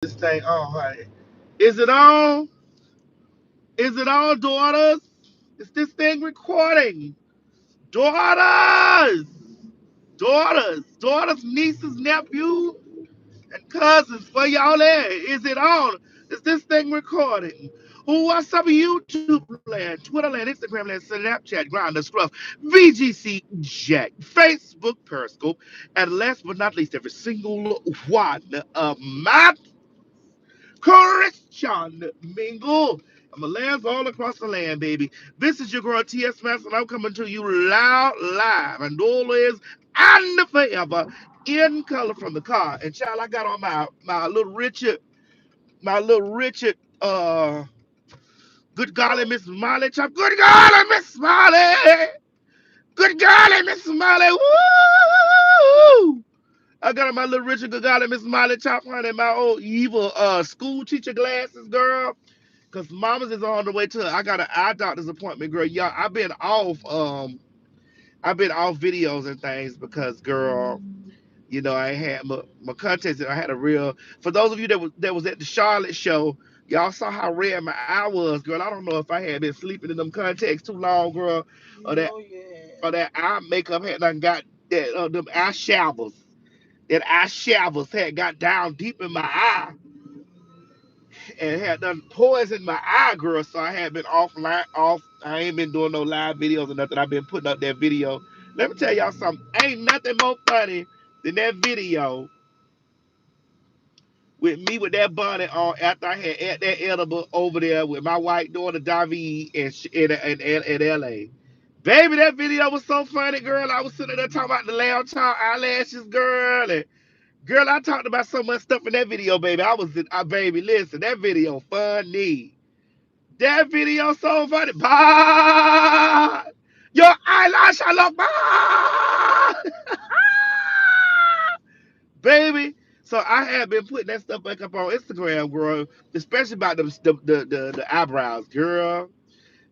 This thing on, honey. Is it on? Is it on, daughters? Is this thing recording? Daughters! Daughters, nieces, nephews, and cousins for y'all there. Is it on? Is this thing recording? Who what's up YouTube land, Twitter land, Instagram land, Snapchat, Grindr, Scruff, VGC, Jack, Facebook, Periscope, and last but not least, every single one of my Christian Mingle. I'm a lands all across the land, baby. This is your girl T.S. Master, and I'm coming to you loud, live, and always and forever in color from the car. And child, I got on my little Richard, good golly, Miss Molly chop. Good golly, Miss Molly. Good golly, Miss Molly. Woo! I got on my little Richard Good golly, Miss Molly chop, honey, my old evil school teacher glasses, girl. Cause mama's is on the way to. I got an eye doctor's appointment, girl. Y'all, I've been off videos and things because, girl, I had my contest. And I had a real. For those of you that was at the Charlotte show, y'all saw how red my eye was, girl. I don't know if I had been sleeping in them contacts too long, girl, or that or that eye makeup had done got that them eye shavers. That eye shavers had got down deep in my eye and had done poisoned my eye, girl. So I had been off. I ain't been doing no live videos or nothing. I've been putting up that video. Let me tell y'all something. Ain't nothing more funny than that video with me with that bonnet on after I had ate that edible over there with my white daughter David in LA. Baby, that video was so funny, girl. I was sitting there talking about the lamb chop eyelashes, girl. And girl, I talked about so much stuff in that video, baby. Baby, listen, that video funny. That video so funny. Bah! Your eyelash, I love. Bah! Baby. So I had been putting that stuff back up on Instagram, girl, especially about the eyebrows, girl.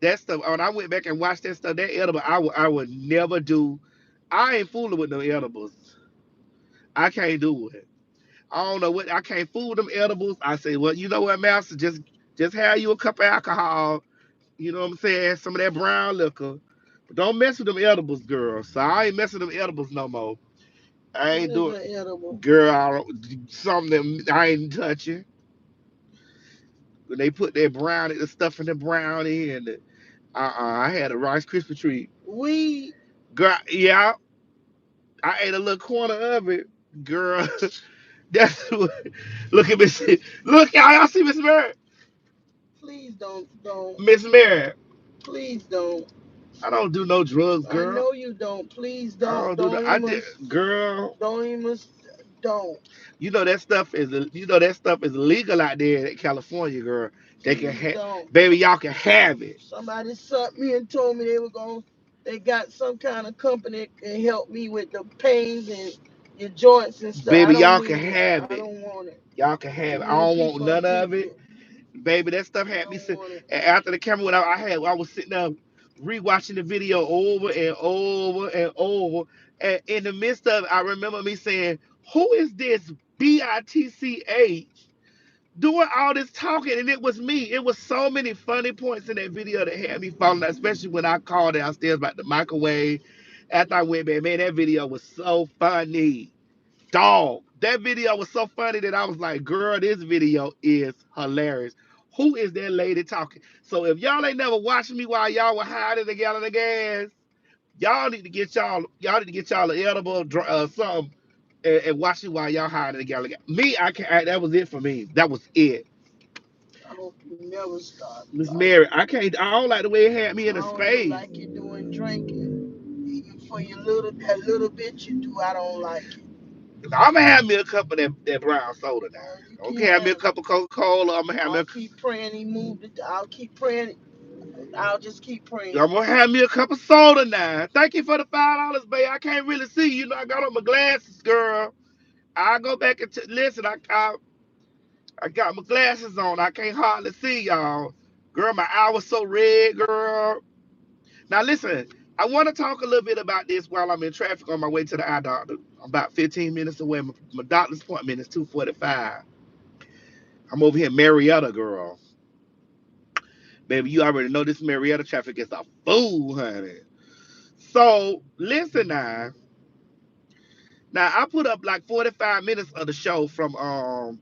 That stuff. When I went back and watched that stuff, that edible, I would never do. I ain't fooling with no edibles. I can't do it. I don't know what I can't fool with them edibles. I say, well, you know what, Master, just have you a cup of alcohol. You know what I'm saying? Some of that brown liquor. But don't mess with them edibles, girl. So I ain't messing with them edibles no more. I ain't doing girl, something that I ain't touching. When they put that brownie, the stuff in the brownie and the, I had a Rice Krispie treat. Girl, yeah, I ate a little corner of it. Girl, that's what, look at Miss look y'all see Miss Mary. Miss Mary. I don't do no drugs, girl. I don't do that. I did, girl. You know that stuff is legal out there in California, girl. They can have, baby, y'all can have it. Baby, y'all can have it. Y'all can have it. I don't want none of it. Baby, that stuff had me sit. After the camera went out, I was sitting there rewatching the video over and over and over. And in the midst of it, I remember me saying, "Who is this bitch doing all this talking?" And it was me. It was so many funny points in that video that had me falling out, especially when I called downstairs about the microwave. After I went back, man, that video was so funny. Dog, that video was so funny that I was like, girl, this video is hilarious. Who is that lady talking? So if y'all ain't never watched me while y'all were hiding a gallon of gas, y'all need to get y'all an edible something and watch it while y'all hiding a gallon of gas. Me, I can't. That was it for me. That was it. Miss Mary, I can't. I don't like the way it had me in a space. I'm gonna have me a cup of that brown soda now. Okay, have me a cup of Coca Cola. I'm gonna have me a cup of soda now. Thank you for the $5, babe. I can't really see. I got on my glasses, girl. I go back and listen. I got my glasses on. I can't hardly see y'all. Girl, my eye was so red, girl. Now listen, I want to talk a little bit about this while I'm in traffic on my way to the eye doctor. I'm about 15 minutes away. My doctor's appointment is 2:45. I'm over here, Marietta, girl. Baby, you already know this Marietta traffic is a fool, honey. So listen now. Now I put up like 45 minutes of the show from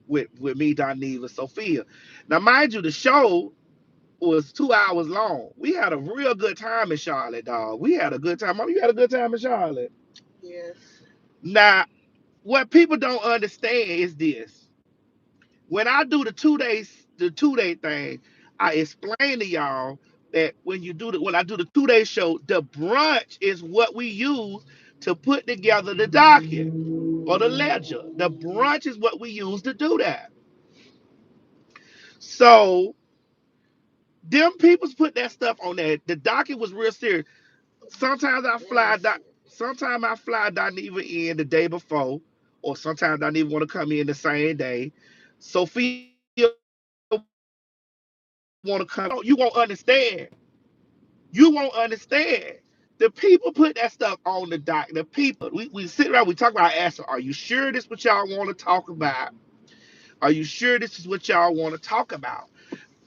with me, Don Neva, Sophia. Now mind you, the show was 2 hours long. We had a real good time in Charlotte, dog. We had a good time. Mom, you had a good time in Charlotte. Yes. Now, what people don't understand is this. When I do the 2 day thing, I explain to y'all that when I do the 2 day show, the brunch is what we use to put together the docket or the ledger. The brunch is what we use to do that. So them people's put that stuff on there. The docket was real serious. Sometimes I Very fly down. serious. Sometimes I fly down even in the day before, or sometimes I don't even want to come in the same day. Sophia want to come in. You won't understand. You won't understand. The people put that stuff on the dock. The people, we sit around, we talk about asking, are you sure this what y'all want to talk about? Are you sure this is what y'all want to talk about?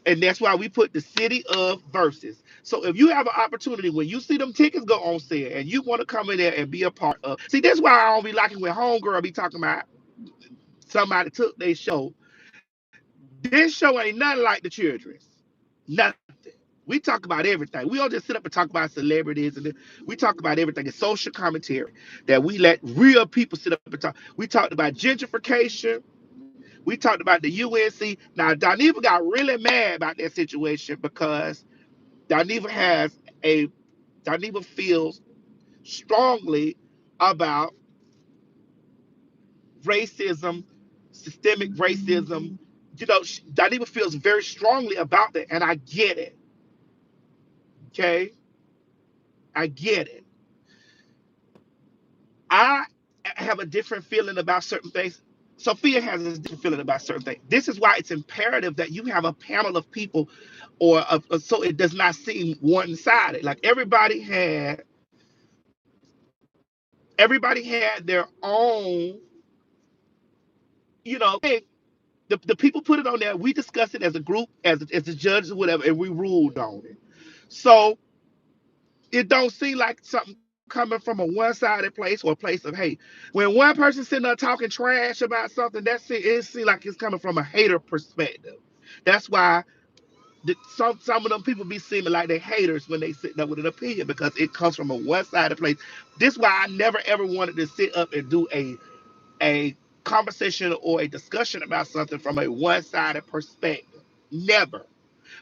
And that's why we put the city of verses. So if you have an opportunity when you see them tickets go on sale and you want to come in there and be a part of, see, that's why I don't be liking when homegirl be talking about somebody took their show. This show ain't nothing like the children's. Nothing. We talk about everything. We don't just sit up and talk about celebrities we talk about everything. It's social commentary that we let real people sit up and talk. We talked about gentrification. We talked about the UNC. Now, Doniva got really mad about that situation because Doniva has a Doniva feels strongly about racism, systemic racism. You know, Doniva feels very strongly about that, and I get it. Okay, I get it. I have a different feeling about certain things. Sophia has a different feeling about certain things. This is why it's imperative that you have a panel of people, so it does not seem one-sided. Like everybody had their own, the people put it on there. We discussed it as a group, as the judges or whatever, and we ruled on it. So it don't seem like something coming from a one-sided place or a place of hate. When one person sitting there talking trash about something, it seems like it's coming from a hater perspective. That's why some of them people be seeming like they haters when they sitting up with an opinion because it comes from a one-sided place. This is why I never ever wanted to sit up and do a conversation or a discussion about something from a one-sided perspective. Never.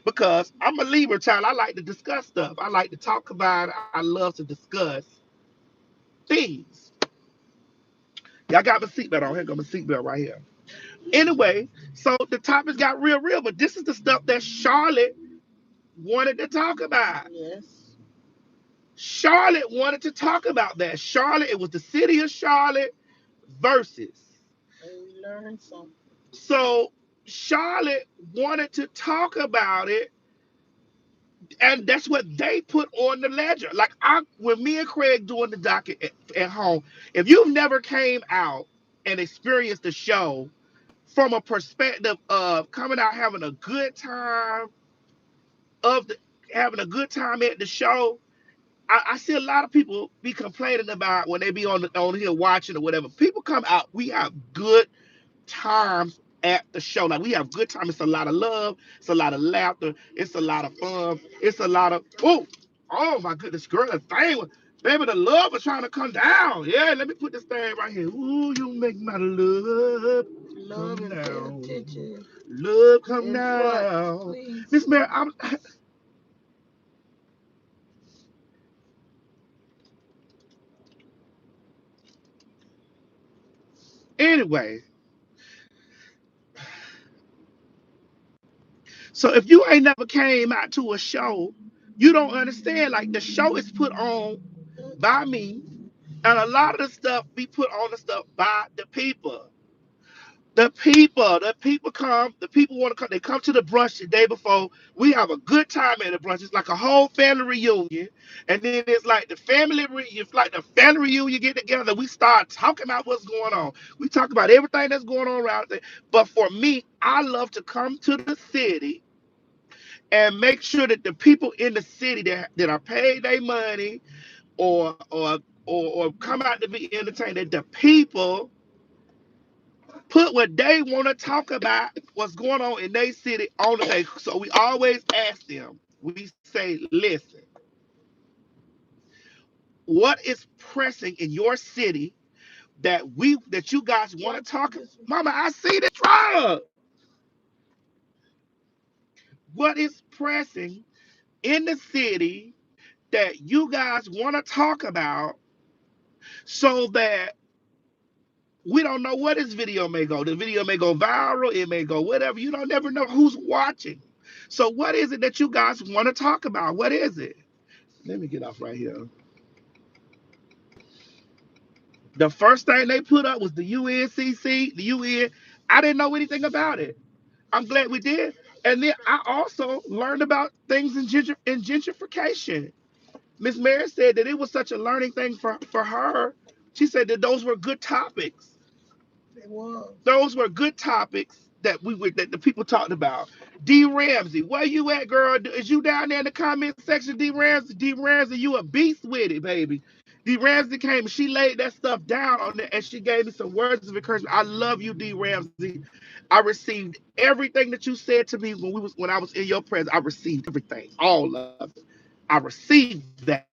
Because I'm a Libra child. I like to discuss stuff. I like to talk about it. I love to discuss things. Y'all got my seatbelt on. Here go my seatbelt right here. Anyway, so the topics got real, but this is the stuff that Charlotte wanted to talk about. Yes. Charlotte wanted to talk about that. Charlotte, it was the city of Charlotte versus. And we learned something. So Charlotte wanted to talk about it, and that's what they put on the ledger. Like when me and Craig doing the docket at home, if you've never came out and experienced the show from a perspective of coming out of the having a good time at the show, I see a lot of people be complaining about when they be on here watching or whatever. People come out, we have good times at the show. Like we have good time. It's a lot of love. It's a lot of laughter. It's a lot of fun. It's a lot of oh my goodness, girl, the thing was, baby, the love is trying to come down. Yeah, let me put this thing right here. Ooh, you make my love Love come and pay down. attention Love come in front, down. please. Miss Mary, anyway. So if you ain't never came out to a show, you don't understand. Like the show is put on by me, and a lot of the stuff be put on the stuff by the people. The people want to come. They come to the brunch the day before. We have a good time at the brunch. It's like a whole family reunion, and then it's like it's like the family reunion get together. We start talking about what's going on. We talk about everything that's going on around there. But for me, I love to come to the city and make sure that the people in the city that are paid their money or come out to be entertained, that the people put what they want to talk about, what's going on in their city on the day. So we always ask them, we say, listen, what is pressing in your city that you guys want to talk about? Mama, I see the truck. What is pressing in the city that you guys want to talk about so that we don't know where this video may go. The video may go viral, it may go whatever. You don't never know who's watching. So what is it that you guys want to talk about? What is it? Let me get off right here. The first thing they put up was the UNCC, the UN. I didn't know anything about it. I'm glad we did. And then I also learned about things in gentrification. Miss Mary said that it was such a learning thing for her. She said that those were good topics. It was. Those were good topics that the people talked about. D Ramsey, where you at, girl? Is you down there in the comment section? D Ramsey, D Ramsey, you a beast with it, baby. D Ramsey came and she laid that stuff down on there and she gave me some words of encouragement. I love you, D Ramsey. I received everything that you said to me when I was in your presence. I received everything, all of it. I received that.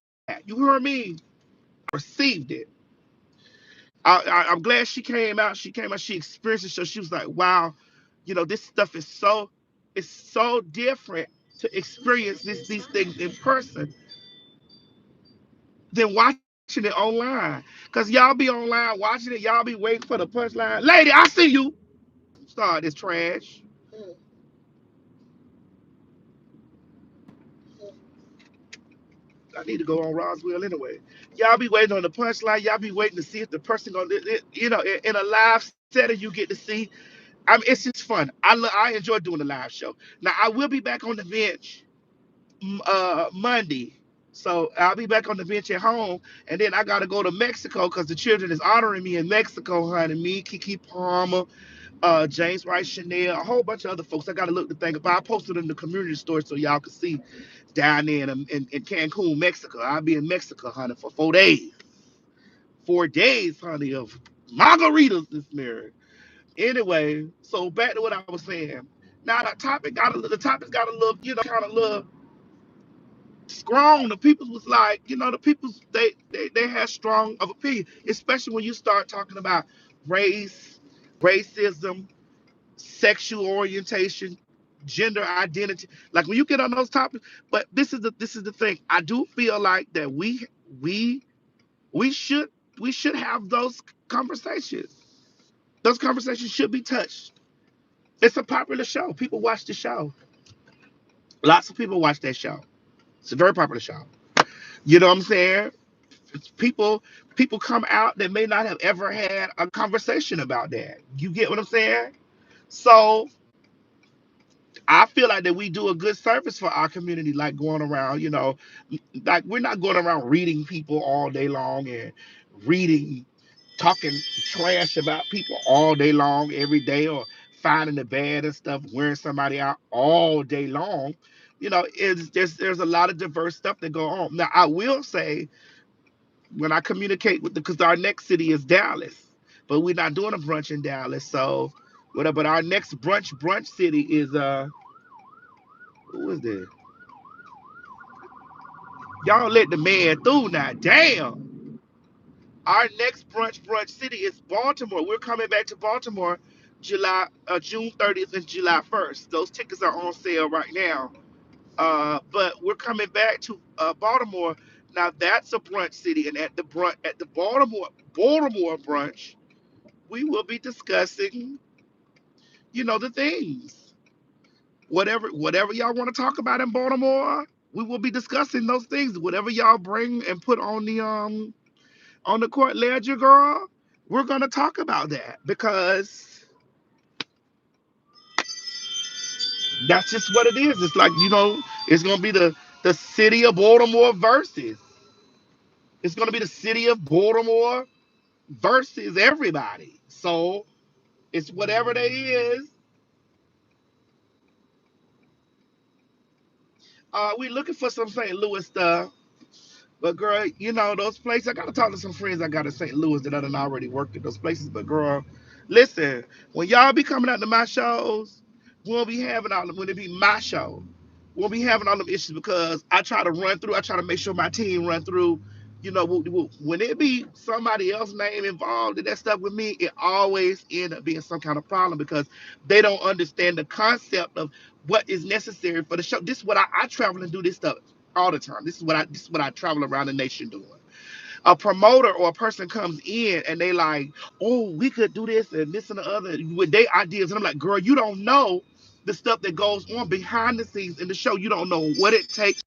You hear me? I received it. I'm glad she came out. She came out. She experienced it. So she was like, "Wow, this stuff is so different to experience these things in person than watching it online. Cause y'all be online watching it. Y'all be waiting for the punchline. Lady, I see you. Start this trash. Mm, mm, I need to go on Roswell anyway. Y'all be waiting on the punchline. Y'all be waiting to see if the person gonna, in a live setting you get to see. I mean, it's just fun. I enjoy doing the live show. Now I will be back on the bench Monday. So I'll be back on the bench at home, and then I gotta go to Mexico because the children is honoring me in Mexico, honey. Me, Kiki Palmer, James Rice Chanel, a whole bunch of other folks. I gotta look the thing up. I posted in the community store so y'all can see down there in Cancun, Mexico. I'll be in Mexico, honey, for 4 days. 4 days, honey, of margaritas this marriage. Anyway, so back to what I was saying. Now the topic's got a little, kind of little strong. The people was like, the people they had strong of opinion, especially when you start talking about race, racism, sexual orientation, gender identity. Like when you get on those topics, but this is the thing. I do feel like that we we should we should have those conversations. Those conversations should be touched. It's a popular show. People watch the show. Lots of people watch that show. It's a very popular show. You know what I'm saying? People people come out that may not have ever had a conversation about that. You get what I'm saying? So I feel like that we do a good service for our community, like going around, like we're not going around reading people all day long and reading, talking trash about people all day long, every day, or finding the bad and stuff, wearing somebody out all day long. There's a lot of diverse stuff that go on. Now, I will say when I communicate with because our next city is Dallas, but we're not doing a brunch in Dallas, so whatever. But our next brunch city is who is this? Y'all let the man through now. Damn. Our next brunch city is Baltimore. We're coming back to Baltimore June 30th and July 1st. Those tickets are on sale right now. But we're coming back to Baltimore. Now that's a brunch city, and at the Baltimore brunch, we will be discussing, the things. Whatever y'all want to talk about in Baltimore, we will be discussing those things. Whatever y'all bring and put on the court ledger, girl, we're gonna talk about that because That's just what it is. It's like, it's gonna be the city of Baltimore versus. It's gonna be the city of Baltimore versus everybody. So it's whatever they is. We looking for some St. Louis stuff. But girl, those places. I gotta talk to some friends I got in St. Louis that I done already worked at those places. But girl, listen, when y'all be coming out to my shows, we'll be having all them when it be my show. We'll be having all them issues because I try to run through. I try to make sure my team run through. When it be somebody else name involved in that stuff with me, it always end up being some kind of problem because they don't understand the concept of what is necessary for the show. This is what I travel and do this stuff all the time. This is what I travel around the nation doing. A promoter or a person comes in and they like, oh, we could do this and this and the other with their ideas, and I'm like, girl, you don't know the stuff that goes on behind the scenes in the show. You don't know what it takes